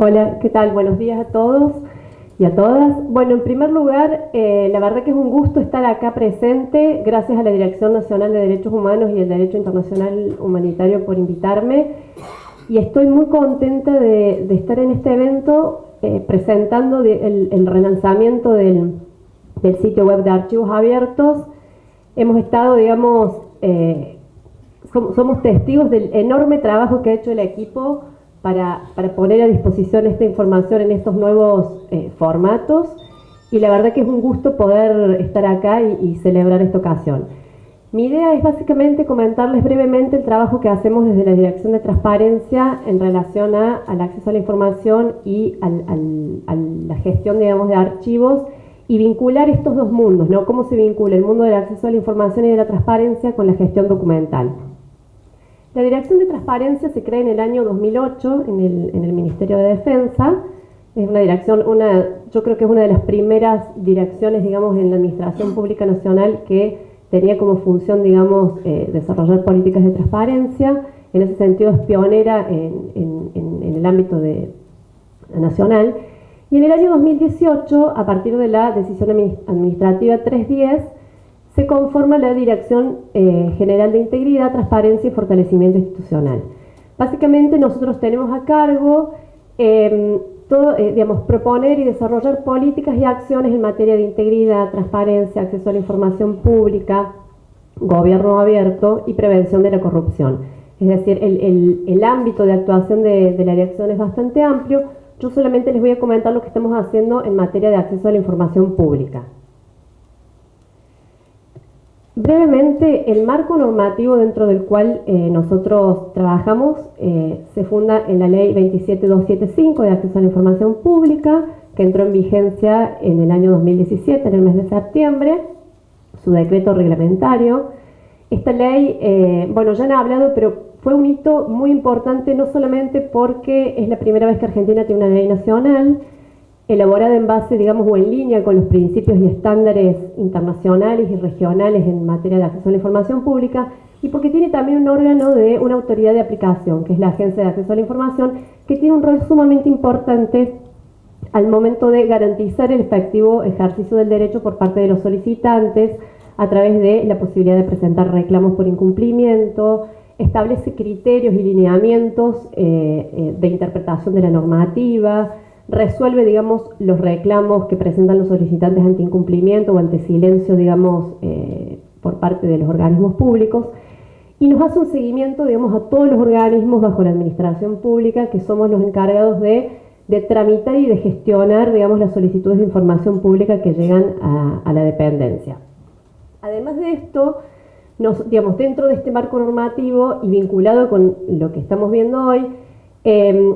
Hola, ¿qué tal? Buenos días a todos y a todas. Bueno, en primer lugar, la verdad que es un gusto estar acá presente. Gracias a la Dirección Nacional de Derechos Humanos y el Derecho Internacional Humanitario por invitarme. Y estoy muy contenta de estar en este evento presentando el relanzamiento del sitio web de Archivos Abiertos. Hemos estado, digamos, somos testigos del enorme trabajo que ha hecho el equipo para poner a disposición esta información en estos nuevos formatos, y la verdad que es un gusto poder estar acá y celebrar esta ocasión. Mi idea es básicamente comentarles brevemente el trabajo que hacemos desde la Dirección de Transparencia en relación al acceso a la información y a la gestión, digamos, de archivos, y vincular estos dos mundos, ¿no? Cómo se vincula el mundo del acceso a la información y de la transparencia con la gestión documental. La Dirección de Transparencia se crea en el año 2008 en el Ministerio de Defensa. Es una dirección, yo creo que es una de las primeras direcciones, digamos, en la Administración Pública Nacional que tenía como función, digamos, desarrollar políticas de transparencia. En ese sentido es pionera en el ámbito nacional. Y en el año 2018, a partir de la decisión administrativa 310, se conforma la Dirección General de Integridad, Transparencia y Fortalecimiento Institucional. Básicamente nosotros tenemos a cargo proponer y desarrollar políticas y acciones en materia de integridad, transparencia, acceso a la información pública, gobierno abierto y prevención de la corrupción. Es decir, el ámbito de actuación de la dirección es bastante amplio. Yo solamente les voy a comentar lo que estamos haciendo en materia de acceso a la información pública. Brevemente, el marco normativo dentro del cual nosotros trabajamos se funda en la Ley 27275 de Acceso a la Información Pública, que entró en vigencia en el año 2017, en el mes de septiembre, su decreto reglamentario. Esta ley, ya han hablado, pero fue un hito muy importante, no solamente porque es la primera vez que Argentina tiene una ley nacional, elaborada en base, digamos, o en línea con los principios y estándares internacionales y regionales en materia de acceso a la información pública, y porque tiene también un órgano de una autoridad de aplicación, que es la Agencia de Acceso a la Información, que tiene un rol sumamente importante al momento de garantizar el efectivo ejercicio del derecho por parte de los solicitantes a través de la posibilidad de presentar reclamos por incumplimiento, establece criterios y lineamientos de interpretación de la normativa, resuelve, digamos, los reclamos que presentan los solicitantes ante incumplimiento o ante silencio, digamos, por parte de los organismos públicos, y nos hace un seguimiento, digamos, a todos los organismos bajo la administración pública que somos los encargados de tramitar y de gestionar, digamos, las solicitudes de información pública que llegan a la dependencia. Además de esto, dentro de este marco normativo y vinculado con lo que estamos viendo hoy,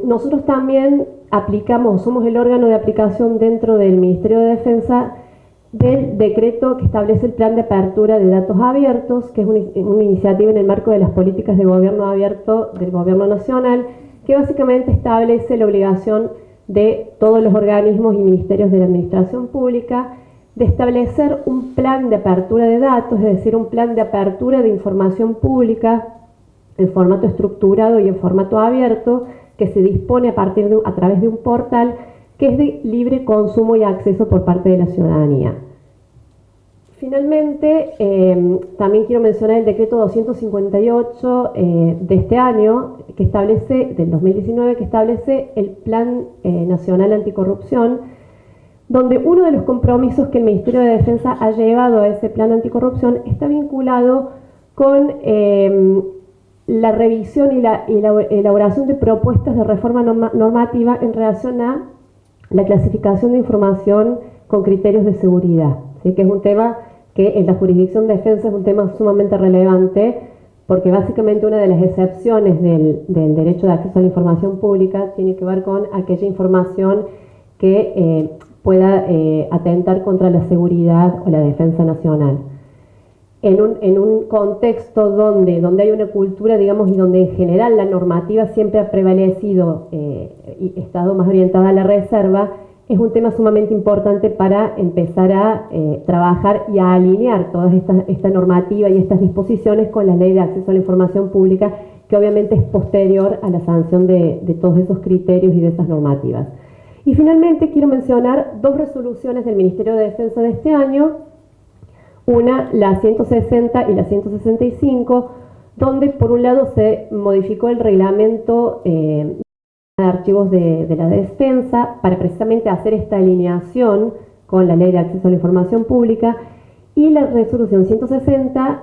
nosotros también somos el órgano de aplicación dentro del Ministerio de Defensa del decreto que establece el plan de apertura de datos abiertos, que es una iniciativa en el marco de las políticas de gobierno abierto del Gobierno Nacional, que básicamente establece la obligación de todos los organismos y ministerios de la Administración Pública de establecer un plan de apertura de datos, es decir, un plan de apertura de información pública en formato estructurado y en formato abierto, que se dispone a través de un portal que es de libre consumo y acceso por parte de la ciudadanía. Finalmente, también quiero mencionar el decreto 258 de este año, del 2019, que establece el Plan Nacional Anticorrupción, donde uno de los compromisos que el Ministerio de Defensa ha llevado a ese plan anticorrupción está vinculado con la revisión y la elaboración de propuestas de reforma normativa en relación a la clasificación de información con criterios de seguridad, ¿sí? Que es un tema que en la jurisdicción de defensa es un tema sumamente relevante, porque básicamente una de las excepciones del derecho de acceso a la información pública tiene que ver con aquella información que pueda atentar contra la seguridad o la defensa nacional. En un contexto donde hay una cultura, digamos, y donde en general la normativa siempre ha prevalecido y estado más orientada a la reserva, es un tema sumamente importante para empezar a trabajar y a alinear toda esta normativa y estas disposiciones con la Ley de Acceso a la Información Pública que obviamente es posterior a la sanción de todos esos criterios y de esas normativas. Y finalmente quiero mencionar dos resoluciones del Ministerio de Defensa de este año, una, la 160 y la 165, donde por un lado se modificó el reglamento de archivos de la defensa para precisamente hacer esta alineación con la Ley de Acceso a la Información Pública, y la resolución 160,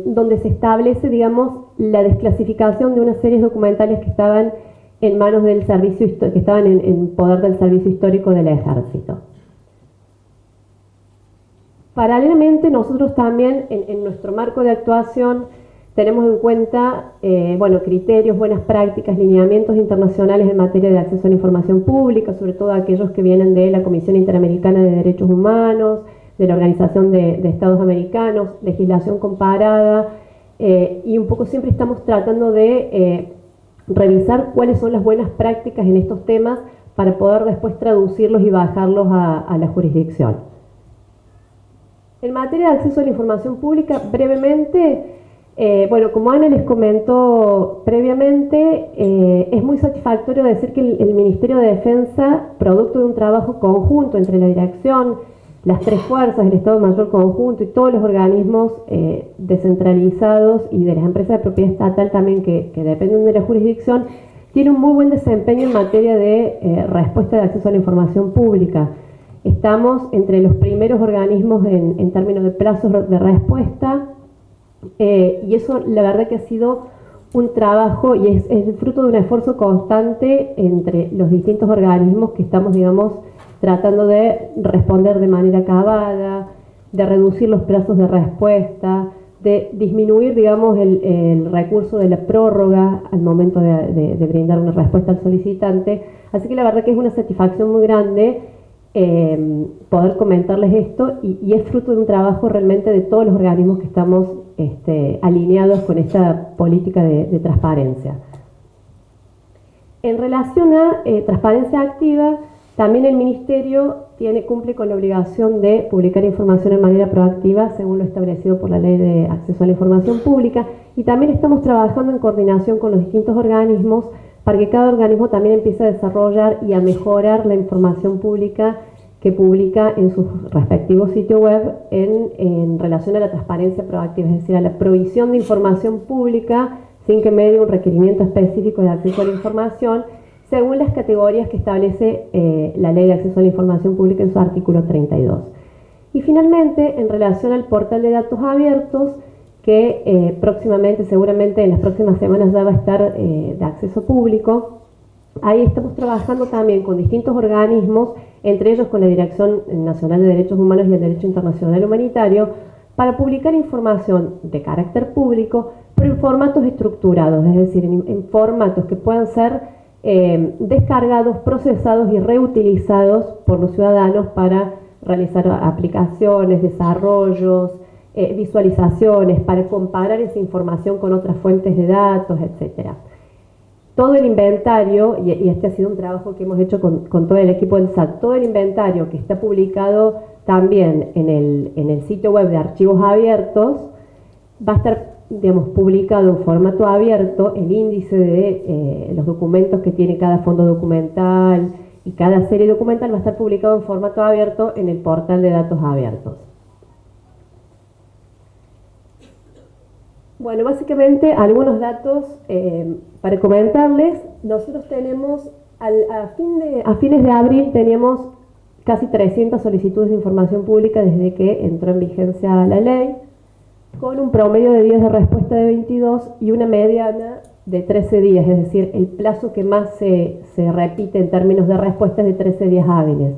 donde se establece, digamos, la desclasificación de unas series documentales que estaban en manos del servicio, que estaban en poder del Servicio Histórico del Ejército. Paralelamente, nosotros también en nuestro marco de actuación tenemos en cuenta criterios, buenas prácticas, lineamientos internacionales en materia de acceso a la información pública, sobre todo aquellos que vienen de la Comisión Interamericana de Derechos Humanos, de la Organización de Estados Americanos, legislación comparada, y un poco siempre estamos tratando de revisar cuáles son las buenas prácticas en estos temas para poder después traducirlos y bajarlos a la jurisdicción. En materia de acceso a la información pública, brevemente, como Ana les comentó previamente, es muy satisfactorio decir que el Ministerio de Defensa, producto de un trabajo conjunto entre la dirección, las tres fuerzas, el Estado Mayor Conjunto y todos los organismos descentralizados y de las empresas de propiedad estatal también que dependen de la jurisdicción, tiene un muy buen desempeño en materia de respuesta de acceso a la información pública. Estamos entre los primeros organismos en términos de plazos de respuesta, y eso la verdad que ha sido un trabajo y es el fruto de un esfuerzo constante entre los distintos organismos que estamos, digamos, tratando de responder de manera acabada, de reducir los plazos de respuesta, de disminuir, digamos, el recurso de la prórroga al momento de brindar una respuesta al solicitante. Así que la verdad que es una satisfacción muy grande poder comentarles esto, y es fruto de un trabajo realmente de todos los organismos que estamos alineados con esta política de transparencia. En relación a transparencia activa, también el Ministerio cumple con la obligación de publicar información en manera proactiva según lo establecido por la Ley de Acceso a la Información Pública, y también estamos trabajando en coordinación con los distintos organismos para que cada organismo también empiece a desarrollar y a mejorar la información pública que publica en sus respectivos sitios web en relación a la transparencia proactiva, es decir, a la provisión de información pública sin que medie un requerimiento específico de acceso a la información, según las categorías que establece la Ley de Acceso a la Información Pública en su artículo 32. Y finalmente, en relación al portal de datos abiertos, que próximamente, seguramente en las próximas semanas ya va a estar de acceso público, ahí estamos trabajando también con distintos organismos, entre ellos con la Dirección Nacional de Derechos Humanos y el Derecho Internacional Humanitario, para publicar información de carácter público, pero en formatos estructurados, es decir, en formatos que puedan ser descargados, procesados y reutilizados por los ciudadanos para realizar aplicaciones, desarrollos, visualizaciones, para comparar esa información con otras fuentes de datos, etc. Todo el inventario, y este ha sido un trabajo que hemos hecho con todo el equipo del SAT, todo el inventario que está publicado también en el sitio web de archivos abiertos, va a estar, digamos, publicado en formato abierto, el índice de los documentos que tiene cada fondo documental y cada serie documental va a estar publicado en formato abierto en el portal de datos abiertos. Bueno, básicamente algunos datos para comentarles. Nosotros tenemos, a fines de abril teníamos casi 300 solicitudes de información pública desde que entró en vigencia la ley, con un promedio de días de respuesta de 22 y una mediana de 13 días, es decir, el plazo que más se repite en términos de respuesta es de 13 días hábiles.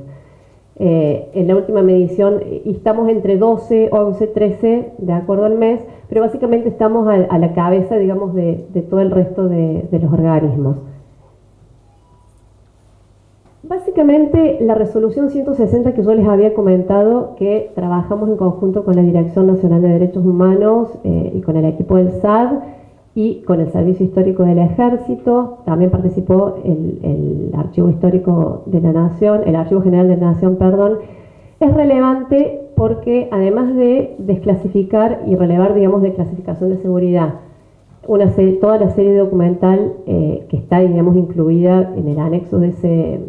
En la última medición estamos entre 12, 11, 13 de acuerdo al mes, pero básicamente estamos a la cabeza, digamos, de todo el resto de los organismos. Básicamente la resolución 160 que yo les había comentado, que trabajamos en conjunto con la Dirección Nacional de Derechos Humanos y con el equipo del SAD y con el Servicio Histórico del Ejército, también participó el Archivo Histórico de la Nación, el Archivo General de la Nación, perdón, es relevante porque además de desclasificar y relevar, digamos, de clasificación de seguridad toda la serie documental que está, digamos, incluida en el anexo de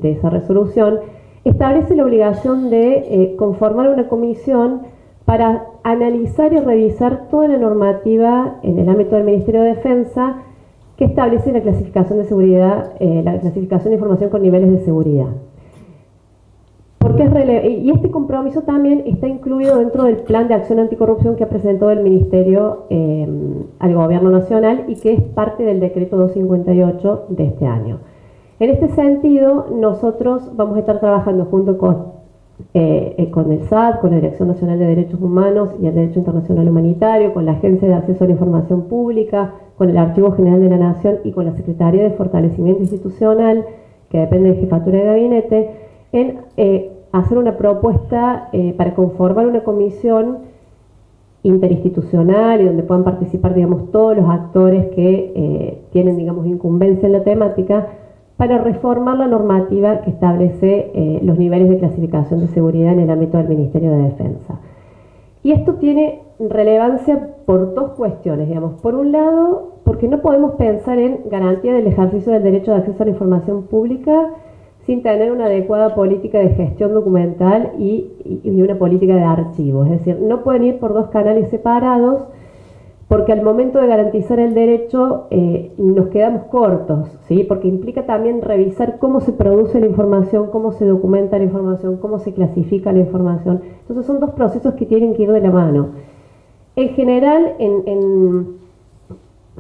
esa resolución, establece la obligación de conformar una comisión para analizar y revisar toda la normativa en el ámbito del Ministerio de Defensa que establece la clasificación de seguridad, la clasificación de información con niveles de seguridad. Y este compromiso también está incluido dentro del plan de acción anticorrupción que ha presentado el Ministerio al Gobierno Nacional y que es parte del decreto 258 de este año. En este sentido, nosotros vamos a estar trabajando junto con el SAT, con la Dirección Nacional de Derechos Humanos y el Derecho Internacional Humanitario, con la Agencia de Acceso a la Información Pública, con el Archivo General de la Nación y con la Secretaría de Fortalecimiento Institucional, que depende de Jefatura de Gabinete, en hacer una propuesta para conformar una comisión interinstitucional y donde puedan participar, digamos, todos los actores que tienen, digamos, incumbencia en la temática, para reformar la normativa que establece los niveles de clasificación de seguridad en el ámbito del Ministerio de Defensa. Y esto tiene relevancia por dos cuestiones, digamos. Por un lado, porque no podemos pensar en garantía del ejercicio del derecho de acceso a la información pública sin tener una adecuada política de gestión documental y una política de archivo. Es decir, no pueden ir por dos canales separados, porque al momento de garantizar el derecho nos quedamos cortos, ¿sí? Porque implica también revisar cómo se produce la información, cómo se documenta la información, cómo se clasifica la información. Entonces son dos procesos que tienen que ir de la mano. En general,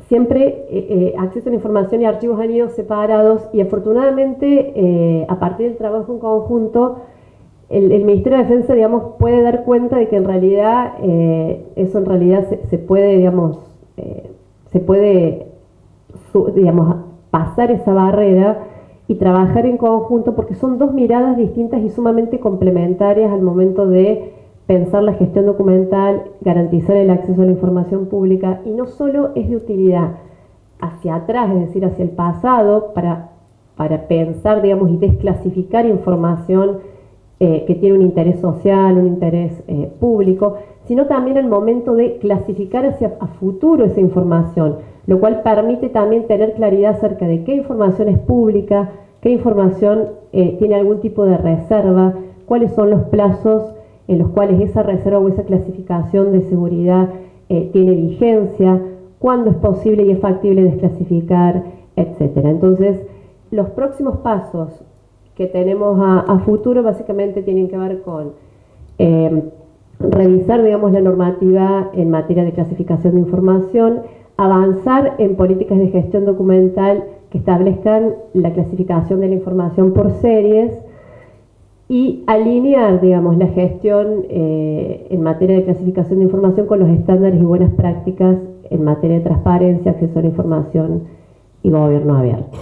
siempre acceso a la información y archivos han ido separados y afortunadamente a partir del trabajo en conjunto el Ministerio de Defensa, digamos, puede dar cuenta de que en realidad eso en realidad se puede, digamos, digamos, pasar esa barrera y trabajar en conjunto, porque son dos miradas distintas y sumamente complementarias al momento de pensar la gestión documental, garantizar el acceso a la información pública, y no solo es de utilidad hacia atrás, es decir, hacia el pasado, para pensar, digamos, y desclasificar información que tiene un interés social, un interés público, sino también al momento de clasificar hacia a futuro esa información, lo cual permite también tener claridad acerca de qué información es pública, qué información tiene algún tipo de reserva, cuáles son los plazos en los cuales esa reserva o esa clasificación de seguridad tiene vigencia, cuándo es posible y es factible desclasificar, etc. Entonces, los próximos pasos que tenemos a futuro básicamente tienen que ver con revisar, digamos, la normativa en materia de clasificación de información, avanzar en políticas de gestión documental que establezcan la clasificación de la información por series y alinear, digamos, la gestión en materia de clasificación de información con los estándares y buenas prácticas en materia de transparencia, acceso a la información y gobierno abierto.